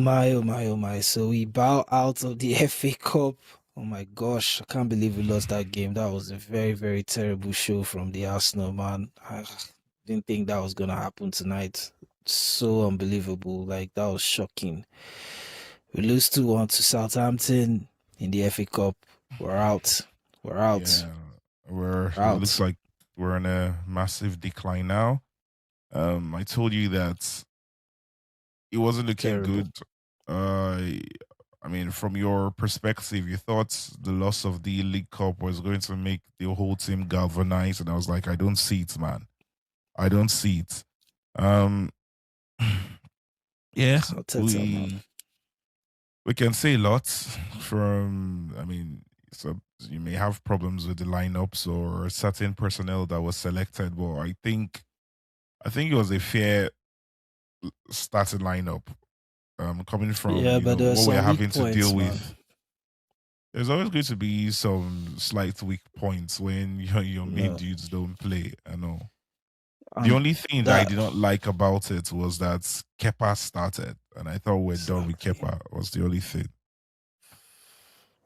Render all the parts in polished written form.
my, oh my, oh my. So we bow out of the FA Cup. Oh my gosh, I can't believe we lost that game. That was a very, very terrible show from the Arsenal, man. I didn't think that was gonna happen tonight. So unbelievable. Like that was shocking. We lose 2-1 to Southampton in the FA Cup. We're out. We're out. Yeah, We're it looks out. like we're in a massive decline now. I told you that it wasn't looking Terrible. good. Uh, I mean, from your perspective, you thought the loss of the League Cup was going to make the whole team galvanize, and I was like, I don't see it, man. I don't see it. Um, yeah, Arteta, man. we can say a lot from. I mean, so you may have problems with the lineups or certain personnel that was selected, but I think it was a fair starting lineup. Coming from Yeah, but there were what we're some weak having to deal points, man. with. There's always going to be some slight weak points when your main Yeah. dudes don't play. I know. The And only thing that I that did not like about it was that Kepa started, and I thought we're done with exactly. Kepa. Was the only thing.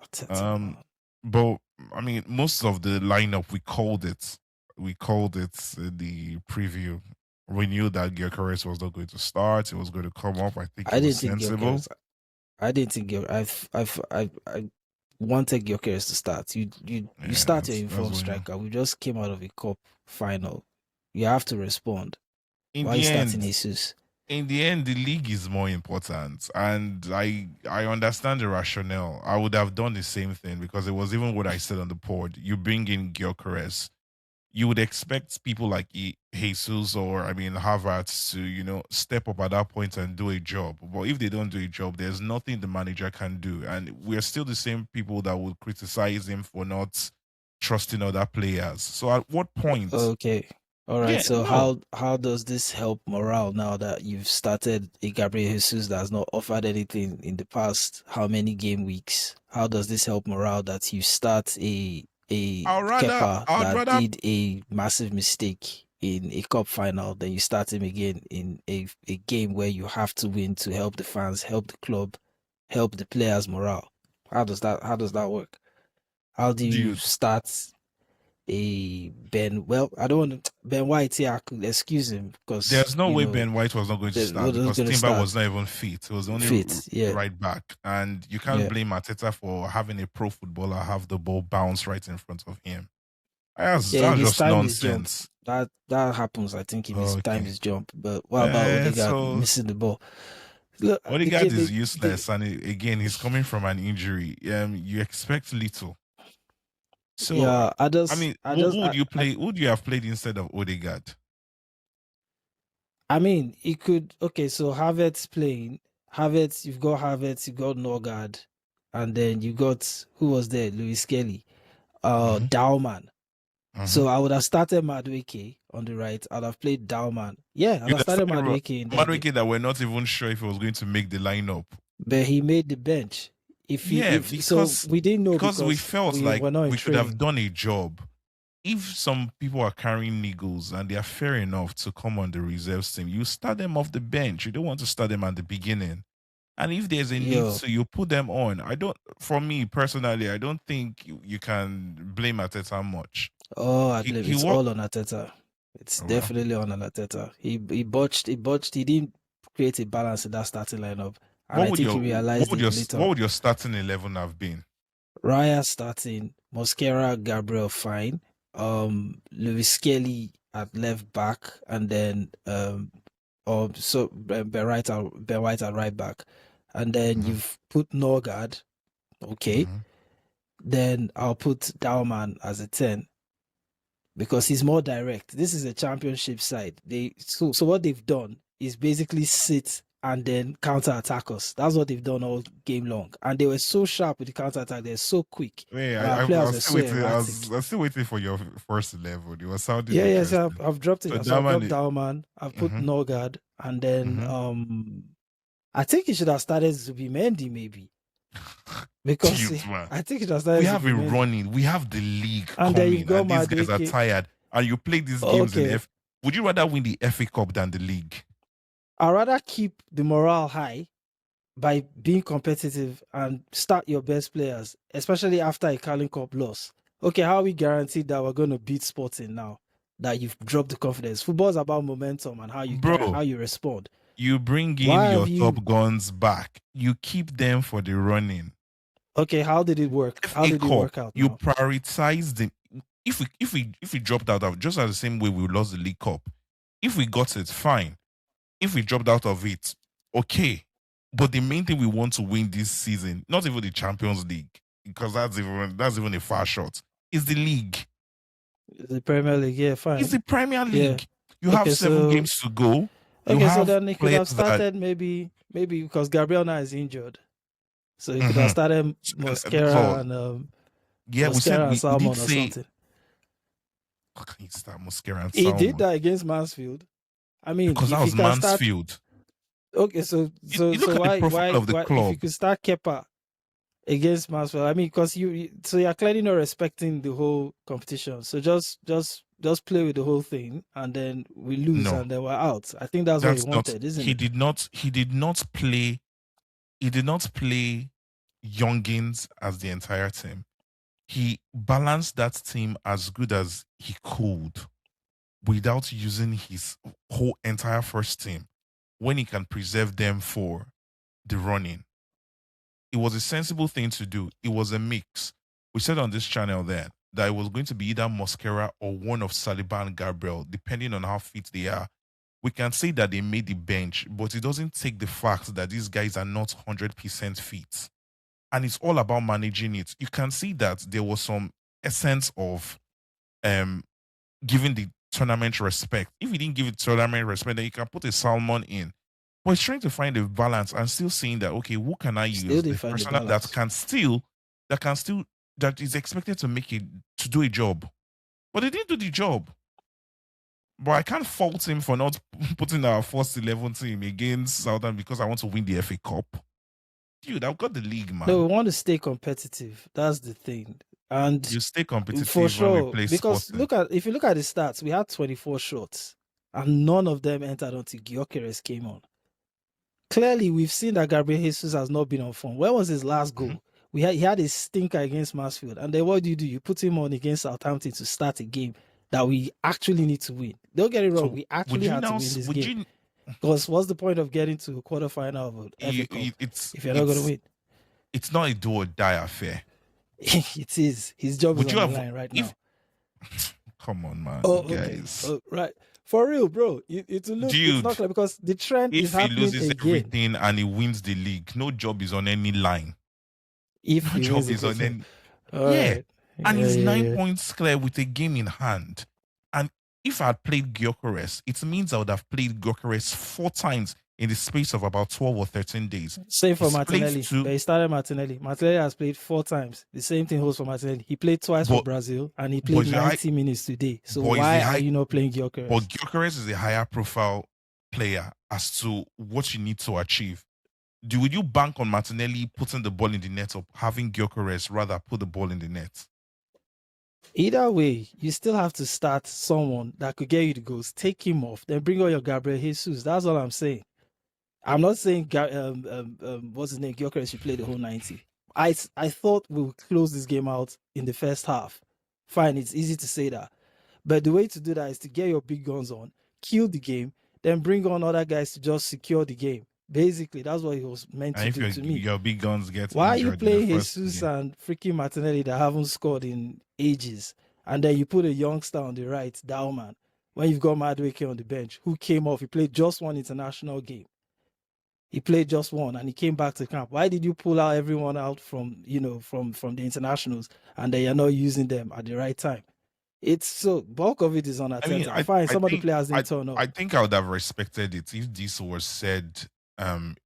Arteta, Um, man. but I mean, most of the lineup we called it. We called it in the preview. We knew that Gyökeres was not going to start. It was going to come up. I think it I was didn't think sensible. Gyökeres. I didn't think I wanted Gyökeres to start. You Yeah, start your that's informed what. striker. We just came out of a cup final. You have to respond. In Why are you the starting end, Jesus? the league is more important, and I understand the rationale. I would have done the same thing because it was even what I said on the pod. You bring in Gyökeres, you would expect people like Jesus or I mean Havertz to step up at that point and do a job. But if they don't do a job, there's nothing the manager can do, and we're still the same people that would criticize him for not trusting other players. So at what point? Okay. All right. Yeah, So no. how does this help morale now that you've started a Gabriel Jesus that has not offered anything in the past how many game weeks? How does this help morale that you start a Kepa I'd that rather did a massive mistake in a cup final, then you start him again in a game where you have to win to help the fans, help the club, help the players' morale? How does that work? How do you dude. start a Ben? Well, I don't want to, Ben White here. I could excuse him because There's no way Ben White was not going to start was because going to Timber was start not even fit. He was only fit. Yeah, right back, and you can't yeah, blame Arteta for having a pro footballer have the ball bounce right in front of him. yeah. In That's his just time is jump. nonsense. That happens. I think in his time Okay, is jump. But what about Odegaard so missing the ball? Look, the Odegaard game. is useless, and again, he's coming from an injury. You expect little. So, Yeah. I mean, I just, who would you play? Who would you have played instead of Odegaard? I mean, he could. Okay, so Havertz playing. Havertz, you've got Havertz, you got Norgard, and then you got who was there? Louis Kelly, Mm-hmm, Dowman. mm-hmm. So I would have started Madueke on the right. I'd have played Dowman. Yeah, I'd You have started understand, Madueke in that game. Madueke that we're not even sure if he was going to make the lineup. But he made the bench. Yeah, If so we didn't know because we because felt we like were not in we could have training. done a job. If some people are carrying niggles and they are fair enough to come on the reserves team, you start them off the bench. You don't want to start them at the beginning. And if there's a need Yo, to, you put them on. I don't. For me personally, I don't think you can blame Ateta much. oh, I believe He it's worked. all on Ateta. It's Well, definitely on Ateta. He botched. He didn't create a balance in that starting lineup, and I think he realized it later. what would your starting 11 have been? Raya starting, Mosquera, Gabriel fine, Lewis Kelly at left back, and then Ben White at right back, and then Mm-hmm, you've put Norgard, okay. mm-hmm. Then I'll put Dowman as a 10 because he's more direct. This is a championship side. So what they've done is basically sit and then counter attack us. That's what they've done all game long. And they were so sharp with the counter attack. They're so quick. Wait, And our I players was were still so waiting. erratic. I was still waiting for your first 11. You were sounding Yeah, yes, interesting. I've dropped So it. So that I've man, dropped Dowman. I've put mm-hmm, Norgard, and then mm-hmm. I think he should have started Zubimendi maybe because Dude, man. I think he should have We started have a Zubimendi. running. We have the league And then you've coming, got and these guys are Madueke. tired. And you play these games in Okay, F. Would you rather win the FA Cup than the league? I'd rather keep the morale high, by being competitive and start your best players, especially after a Carling Cup loss. Okay, how are we guaranteed that we're going to beat Sporting now that you've dropped the confidence? Football is about momentum and how you carry, Bro, how you respond. you bring in Why have your you? top guns back. You keep them for the running. Okay, how did it work? How FA did it Cup, work out you now? prioritize them. If we dropped out of, just as the same way we lost the League Cup, if we got it, fine. If we dropped out of it, okay. But the main thing we want to win this season, not even the Champions League, because that's even a far shot, is the league. The Premier League, yeah, It's fine, the Premier yeah. League. You have Okay, 7 games to go. You so have then they could players have that started maybe because Gabriel now is injured, so he could have mhm. started That's all. Yeah, we said Mosquera and we did Salmon or say something. how can you start Mosquera and He did Salmon? that against Mansfield. I mean, Because that if he was can start, Mansfield. okay, so You look at the profile of the why if you club. could start Kepa against Mansfield, I mean, because so you're clearly not respecting the whole competition. So just play with the whole thing, and then we lose, No, and then we're out. I think that's what he that's not. wanted, isn't He it? did not. He did not play. He did not play youngins as the entire team. He balanced that team as good as he could without using his whole entire first team when he can preserve them for the running. It was a sensible thing to do. It was a mix. We said on this channel then that it was going to be either Mosquera or one of Saliba and Gabriel, depending on how fit they are. We can say that they made the bench, but it doesn't take the fact that these guys are not 100% fit. And it's all about managing it. You can see that there was some essence of um giving the tournament respect. If you didn't give it tournament respect, then you can put a Salmon in. But it's trying to find a balance and still saying that, okay, who can I Still use? didn't The find the person that balance. that is expected to to do a job. But they didn't do the job. But I can't fault him for not putting our first 11 team against Southampton because I want to win the FA Cup. Dude, I've got the league, No, man. we want to stay competitive. That's the thing. And You stay for competitive when we sure, play because Sporting. if you look at the stats, we had 24 shots, and none of them entered until Gyökeres came on. Clearly, we've seen that Gabriel Jesus has not been on form. Where was his last goal? Mhm. He had a stinker against Mansfield, and then what do? You put him on against Southampton to start a game that we actually need to win. Don't get it wrong, So we actually had to win this would game. you Because what's the point of getting to a quarterfinal of an FA Cup if you're not going to win? it's not a do or die affair. It is. His job is Would on you the have line right if now. come on, man, Oh, you okay. guys? Oh, right. For real, bro. It's not Dude, clear because the trend is if he happening loses again. everything and he wins the league, no job is on any line. If No he wins job the is on game. any. All Yeah. right. And he's Yeah, nine yeah. points clear with a game in hand. And if I had played Gyökeres, it means I would have played Gyökeres 4 times in the space of about 12 or 13 days. Same for He's played Martinelli, two, but he started Martinelli. Martinelli has played 4 times. The same thing holds for Martinelli. He played twice for but Brazil and he but played is a high 90 minutes today. So but is a why are high you not playing but Gyökeres? Gyökeres is a higher profile player as to what you need to achieve. Would you bank on Martinelli putting the ball in the net or having Gyökeres rather put the ball in the net? Either way, you still have to start someone that could get you the goals. Take him off, then bring on your Gabriel Jesus. That's all I'm saying. I'm not saying what's his name, Gyökeres should play the whole 90. I thought we would close this game out in the first half. Fine, it's easy to say that. But the way to do that is to get your big guns on, kill the game, then bring on other guys to just secure the game. Basically, that's what he was meant And to if do to me. your big guns get Why are you injured in the playing first Jesus game, and freaking Martinelli that haven't scored in ages? And then you put a youngster on the right, Dowman, when you've got Madueke on the bench, who came off. He played just one international game. He played just one and he came back to camp. Why did you pull out everyone out from the internationals and then you're not using them at the right time? It's so bulk of it is on I mean, Ateta. Fine, I some of the think players didn't turn up. I think I would have respected it if this was said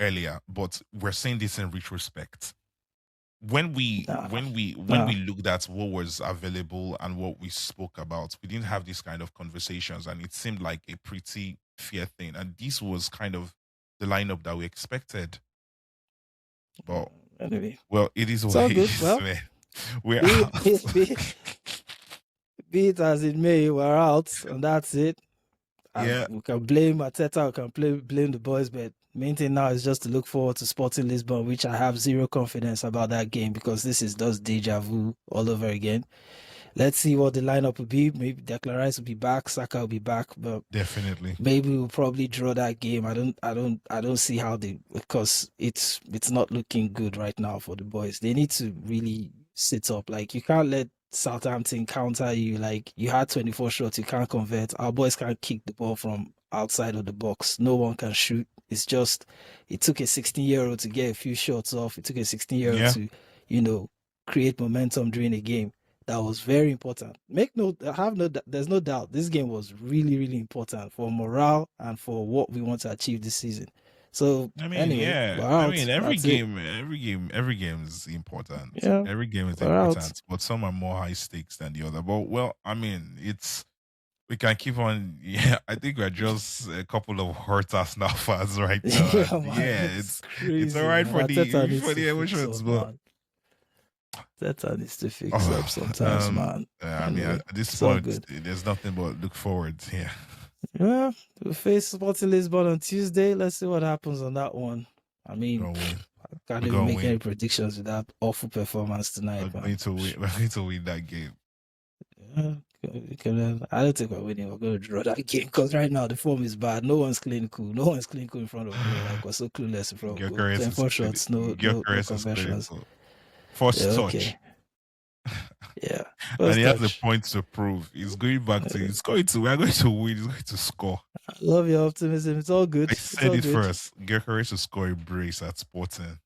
earlier, but we're saying this in retrospect. When we Nah, when nah. we looked at what was available and what we spoke about, we didn't have these kind of conversations, and it seemed like a pretty fair thing. And this was kind of the lineup that we expected. But Anyway, well, it is it's what all it good. is, Well, man. We're be out. it, be it as it may, we're out, and that's it. Yeah. We can blame Ateta, we can blame the boys, but Main thing now is just to look forward to Sporting Lisbon, which I have zero confidence about that game because this is just deja vu all over again. Let's see what the lineup will be. Maybe Declan Rice will be back, Saka will be back, but Definitely. maybe we'll probably draw that game. I don't see how they, because it's not looking good right now for the boys. They need to really sit up. Like you can't let Southampton counter you. Like you had 24 shots, you can't convert. Our boys can't kick the ball from outside of the box. No one can shoot. It's just it took a 16-year-old to get a few shots off. It took a 16-year-old Yeah. to, create momentum during a game. That was very important. There's no doubt. This game was really, really important for morale and for what we want to achieve this season. So I mean, anyway, yeah. we're I mean, out. every That's it. game, every game is important. Yeah, Every game is we're out. important, but some are more high stakes than the other. But well, I mean, we can keep on. Yeah, I think we're just a couple of hurt Arsenal fans right now. Yeah, And man, yeah, it's it's all crazy, right man. for Arteta needs the to fix emotions, up, but man. Arteta needs to fix up oh, sometimes, man. I mean, Anyway, at this it's all point, good. there's nothing but look forward. Yeah, Yeah, we face Sporting Lisbon on Tuesday. Let's see what happens on that one. I we're mean, gonna win. I can't We're even gonna make win. any predictions with that awful performance We're tonight, going man. to win. We're going to win that game. Yeah, I don't think we're winning. We're going to draw that game because right now the form is bad. No one's clinical. No one's clinical in front of goal. Like we're so clueless in front of goal. Gyökeres is 24 shots, no Gyökeres is conversions. clinical. First Yeah, touch. okay. Yeah, And first he has a touch. point to prove. He's going back to. We're going to win. He's going to score. I love your optimism. It's all good. I It's said all it good. first. Gyökeres to score a brace at Sporting.